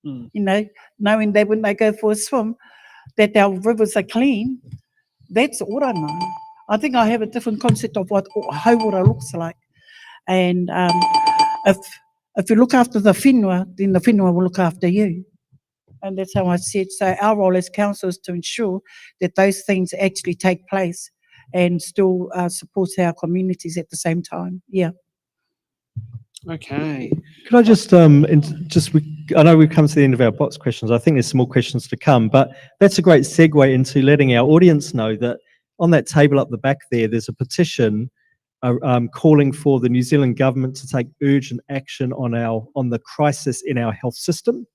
you know, knowing that when they go for a swim, that our rivers are clean, that's orana. I think I have a different concept of what hauora looks like. And if you look after the whenua, then the whenua will look after you. And that's how I see it. So our role as council is to ensure that those things actually take place and still support our communities at the same time. Yeah. Okay. Could I just, I know we've come to the end of our box questions. I think there's some more questions to come, but that's a great segue into letting our audience know that on that table up the back there, there's a petition calling for the New Zealand government to take urgent action on the crisis in our health system.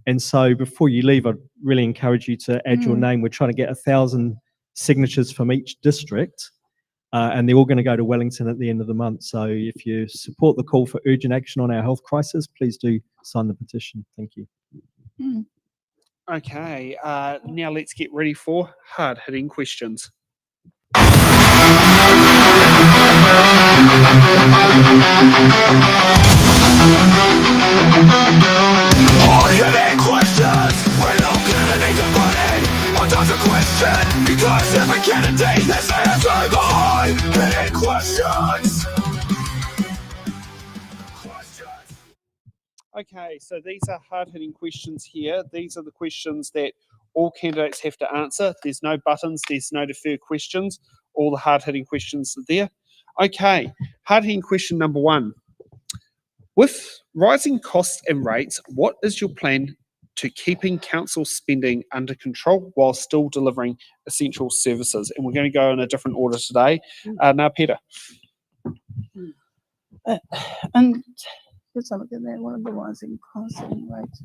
And so before you leave, I'd really encourage you to add your name. We're trying to get 1,000 signatures from each district. And they're all going to go to Wellington at the end of the month. So if you support the call for urgent action on our health crisis, please do sign the petition. Thank you. Okay, now let's get ready for hard-hitting questions. Hard-hitting questions. We're not gonna need to put in a dozen questions because every candidate has answered the hard-hitting questions. Okay, so these are hard-hitting questions here. These are the questions that all candidates have to answer. There's no buttons, there's no defer questions. All the hard-hitting questions are there. Okay, hard-hitting question number 1. With rising costs and rates, what is your plan to keeping council spending under control while still delivering essential services? And we're going to go in a different order today. Now, Peter. And let's look at that. One of the rising costs and rates.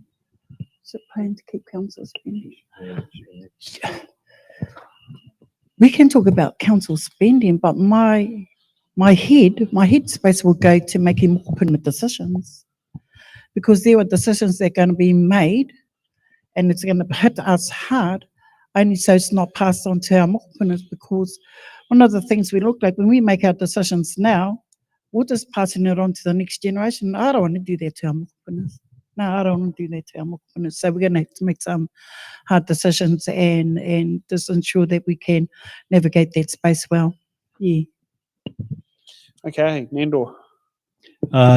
Is it plan to keep council spending? We can talk about council spending, but my headspace will go to making more permanent decisions, because there are decisions that are going to be made, and it's going to hit us hard, only so it's not passed on to our mokupunas. Because one of the things we look like when we make our decisions now, we're just passing it on to the next generation. I don't want to do that to our mokupunas. No, I don't want to do that to our mokupunas. So we're going to have to make some hard decisions and just ensure that we can navigate that space well. Yeah. Okay, Nandor.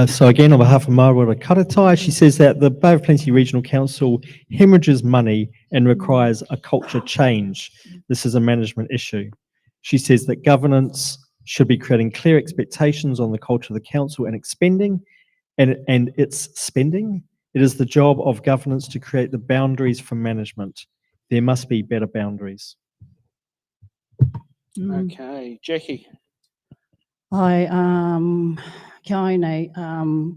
So again, on behalf of Murupara Karatai, she says that the Bay of Plenty Regional Council hemorrhages money and requires a culture change. This is a management issue. She says that governance should be creating clear expectations on the culture of the council and expending and its spending. It is the job of governance to create the boundaries for management. There must be better boundaries. Okay, Jackie. Ai, kia ai nei,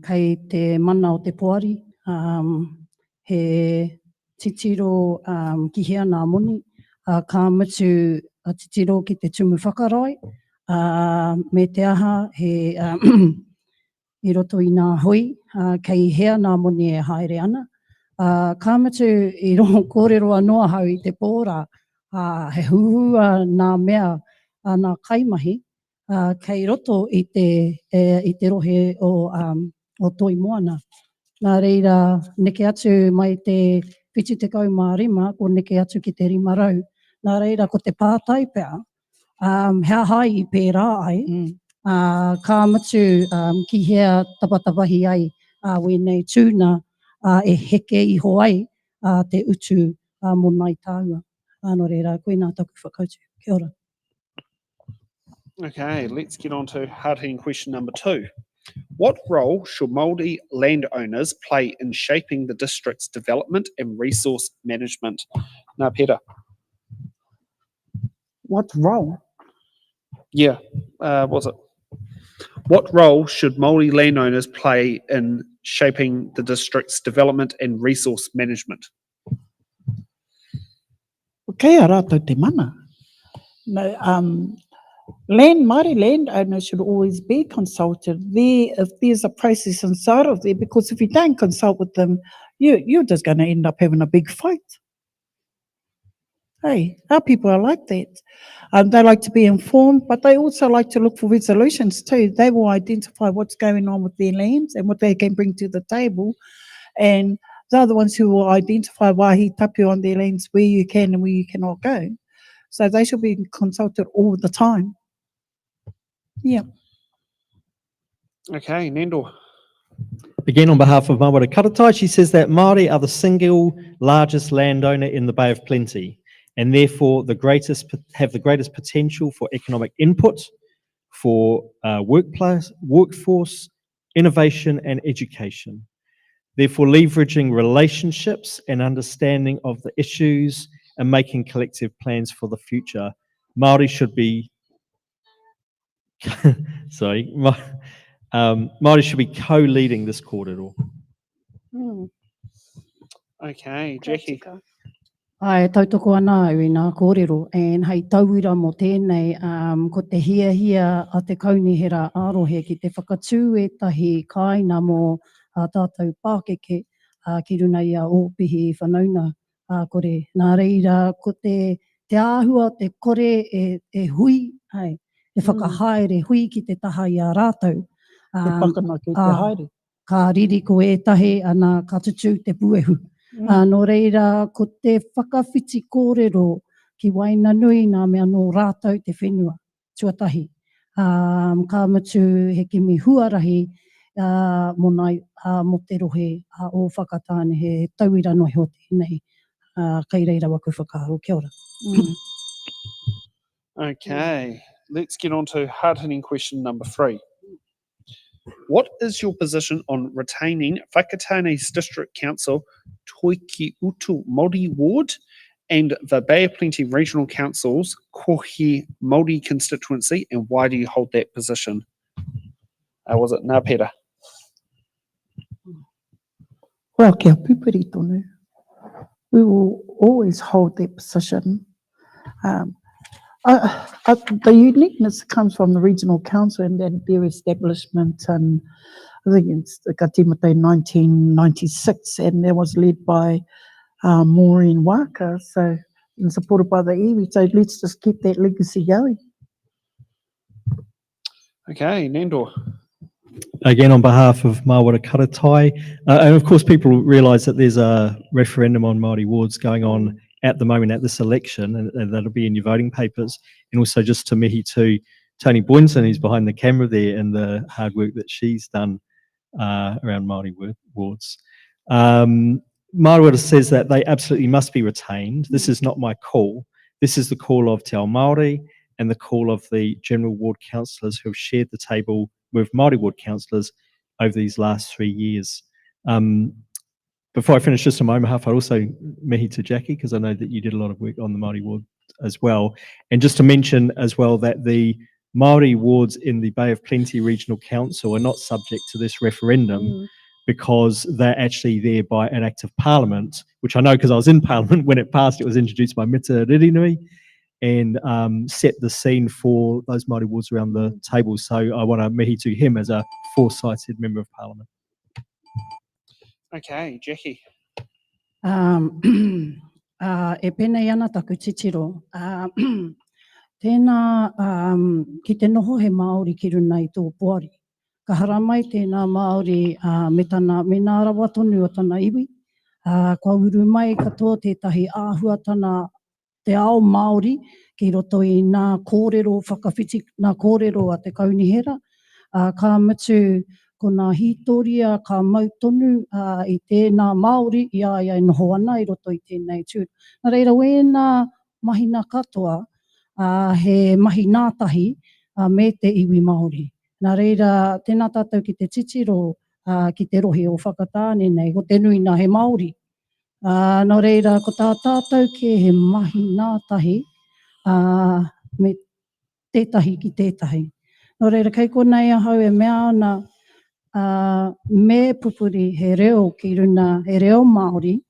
kei te mana o te poari, he titiro ki hea nā moni, ka mutu titiro ki te tumu whakarai, me te aha he i roto i nā hui, kei hea nā moni e haere ana. Ka mutu i rongo kōrero anō hau i te pōra, he huhua nā mea nā kaimahi, kei roto i te rohe o toi moana. Nā reira, neke atu mai te whitu te kau mā rima, ko neke atu ki te rima rau. Nā reira, ko te pātai pea, hea hai i pērā ai, ka matu ki hea tapatapahi ai, wenei tūna e heke iho ai te utu mō nai tāua. Nō reira, koe nā taku whakautu. Kia ora. Okay, let's get on to hard-hitting question number 2. What role should Māori landowners play in shaping the district's development and resource management? Nā Pera. What role? Yeah, was it? What role should Māori landowners play in shaping the district's development and resource management? Kei a rātou te mana. No, Māori landowners should always be consulted there if there's a process inside of there, because if you don't consult with them, you're just going to end up having a big fight. Hey, our people are like that. They like to be informed, but they also like to look for resolutions too. They will identify what's going on with their lands and what they can bring to the table. And they're the ones who will identify wāhi tapu on their lands, where you can and where you cannot go. So they should be consulted all the time. Yeah. Okay, Nandor. Again, on behalf of Murupara Karatai, she says that Māori are the single largest landowner in the Bay of Plenty, and therefore have the greatest potential for economic input, for workforce, innovation and education. Therefore, leveraging relationships and understanding of the issues and making collective plans for the future. Māori should be, Māori should be co-leading this kōrero. Okay, Jackie. Ai, tautoko ana au I nā kōrero, and hei tauira mō tēnei, ko te hia a te kaunihera ārohe ki te whakatū e tahi kāina mō tātou Pākeke ki runa I a ōpihi whanauna kore. Nā reira, ko te āhua, te kore e hui, ai, e whakahaere hui ki te taha I a rātou. Te whakana ki te haere. Ka riri ko e tahi ana ka tutu te puehu. Nō reira, ko te whakawhiti kōrero ki waina nui nā mea nō rātou te whenua, tuatahi. Ka mutu he kimi huarahi mō te rohe o whakatāne he tauira noi ho tēnei. Kei reira waku whakaro. Kia ora. Okay, let's get on to hard-hitting question number 3. What is your position on retaining Whakatane's District Council Toiki Utu Māori Ward and the Bay of Plenty Regional Council's Kōhi Māori Constituency, and why do you hold that position? Was it Nā Pera? Well, kia pupuri tonu. we will always hold that position. The uniqueness comes from the regional council and their establishment, and I think it's the Katimate in 1996, and that was led by Maureen Waka, so and supported by the iwi. So let's just keep that legacy going. Okay, Nandor. Again, on behalf of Māori Karatai, and of course people realise that there's a referendum on Māori wards going on at the moment at this election, and that'll be in your voting papers. And also just to mihi to Tony Boynton, who's behind the camera there, and the hard work that she's done around Māori wards. Māori says that they absolutely must be retained. This is not my call. This is the call of Te Ao Māori and the call of the general ward councillors who have shared the table with Māori ward councillors over these last 3 years. Before I finish just on my own behalf, I also mihi to Jackie, because I know that you did a lot of work on the Māori ward as well. And just to mention as well that the Māori wards in the Bay of Plenty Regional Council are not subject to this referendum because they're actually there by an act of parliament, which I know because I was in parliament when it passed. It was introduced by Mita Ririnui and set the scene for those Māori wards around the table. So I want to mihi to him as a foresighted member of parliament. Okay, Jackie. E pēnei ana taku titiro. Tēnā ki te noho he Māori ki runa i tō poari. Ka hara mai tēnā Māori me nā rawa tonu o tana iwi. Kua uru mai katoa tētahi āhuatana te ao Māori ki roto i nā kōrero whakawhiti, nā kōrero a te kaunihera. Ka mitu ko nā hitoria ka mautonu i tēnā Māori i aia e noho ana i roto i tēnei tū. Nā reira, wēnā mahina katoa he mahi nātahi me te iwi Māori. Nā reira, tēnā tātou ki te titiro ki te rohe o whakatāne nei, ko te nui nā he Māori. Nā reira, ko tā tātou ke he mahi nātahi me tētahi ki tētahi. Nā reira, kei konei ahau e mea ana me pupuri he reo ki runa, he reo Māori,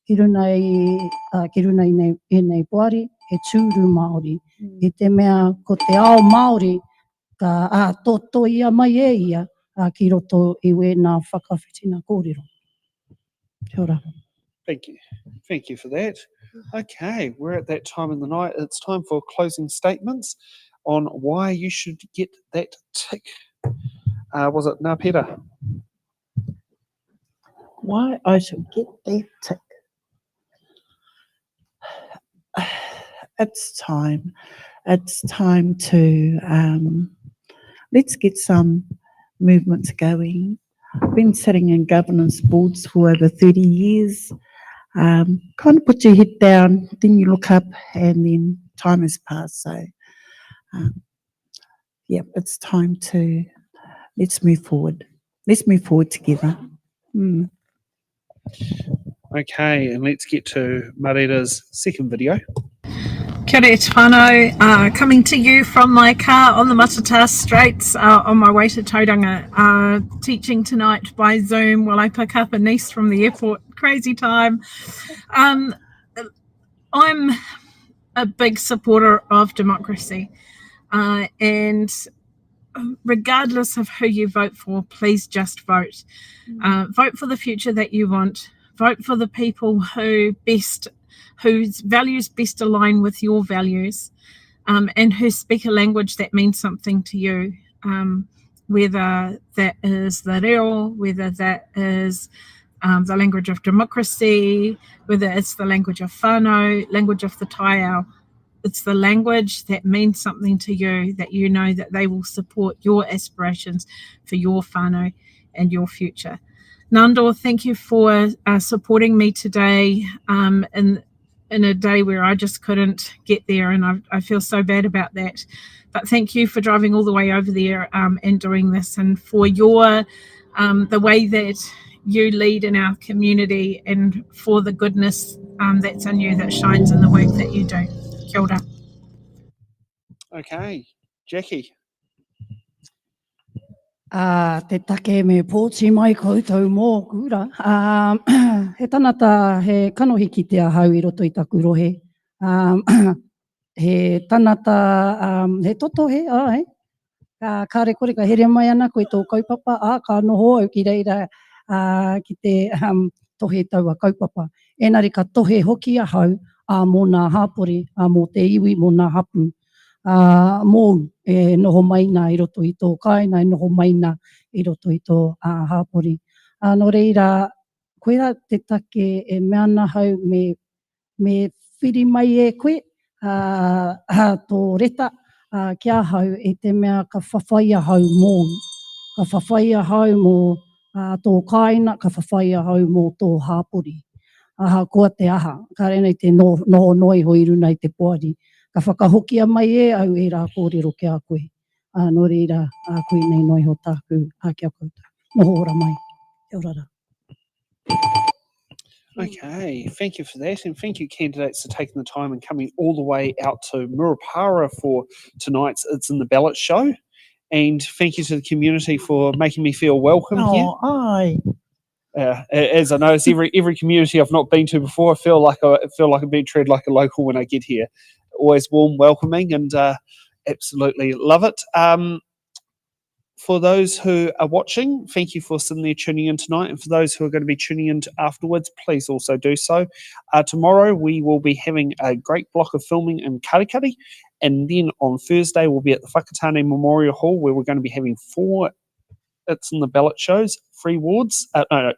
ki runa i nei poari, he tūru Māori. I te mea ko te ao Māori, ka toto ia mai e ia ki roto i wēnā whakawhitina kōrero. Kia ora. Thank you. Thank you for that. Okay, we're at that time in the night. It's time for closing statements on why you should get that tick. Was it Ngā Pera? Why I should get that tick? It's time. It's time to let's get some movements going. I've been sitting in governance boards for over 30 years. Kind of put your head down, then you look up, and then time has passed. So, yeah, it's time to let's move forward. Let's move forward together. Okay, and let's get to Marita's second video. Kia ora te whānau, coming to you from my car on the Matata Straits on my way to Tauranga, teaching tonight by Zoom while I pick up a niece from the airport. Crazy time. I'm a big supporter of democracy, and regardless of who you vote for, please just vote. Vote for the future that you want. Vote for the people whose values best align with your values, and who speak a language that means something to you, whether that is the reo, whether that is the language of democracy, whether it's the language of whānau, language of the taiao. It's the language that means something to you, that you know that they will support your aspirations for your whānau and your future. Nandor, thank you for supporting me today in a day where I just couldn't get there, and I feel so bad about that. But thank you for driving all the way over there and doing this, and for your the way that you lead in our community, and for the goodness that's in you that shines in the work that you do. Kia ora. Okay, Jackie. Te take me pōti mai koutou mō kura. He tanata he kanohiki te ahau I roto I taku rohe. He tanata, he toto he, he. Kāre kore ka here mai ana koe tō kaupapa, ka noho au ki reira ki te tohe taua kaupapa. Engari ka tohe hoki ahau mō nā hāpori, mō te iwi, mō nā hapu. Mō e noho maina I roto I tō kaina, e noho maina I roto I tō hāpori. No reira, koera te take e mea ana hau me whiri mai e koe, tō reta, kia hau e te mea ka whawhai ahau mō. Ka whawhai ahau mō tō kaina, ka whawhai ahau mō tō hāpori. Koa te aha, ka renei te noho noi hoi runa I te poari. Ka whakahokia mai e au e rā kōrero kia koe. No reira, koe nei noi ho tāku kia koutou. Noho ora mai. Te orara. Okay, thank you for that, and thank you candidates for taking the time and coming all the way out to Murupara for tonight's It's in the Ballot show. And thank you to the community for making me feel welcome here. Ai. As I know, it's every community I've not been to before. I feel like I'm being treated like a local when I get here. Always warm, welcoming, and absolutely love it. For those who are watching, thank you for sitting there tuning in tonight. And for those who are going to be tuning in afterwards, please also do so. Tomorrow we will be having a great block of filming in Karikari. And then on Thursday we'll be at the Whakatane Memorial Hall, where we're going to be having 4 It's in the Ballot shows, 3 wards,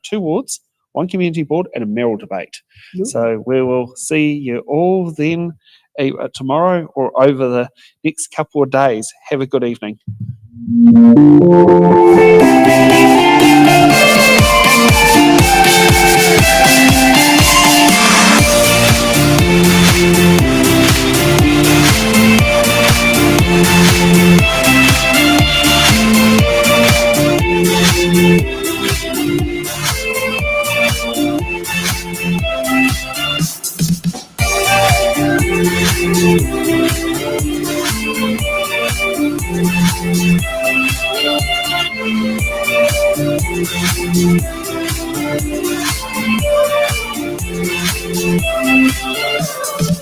2 wards, 1 community board and a mayoral debate. Yep. So we will see you all then tomorrow or over the next couple of days. Have a good evening. Thank you.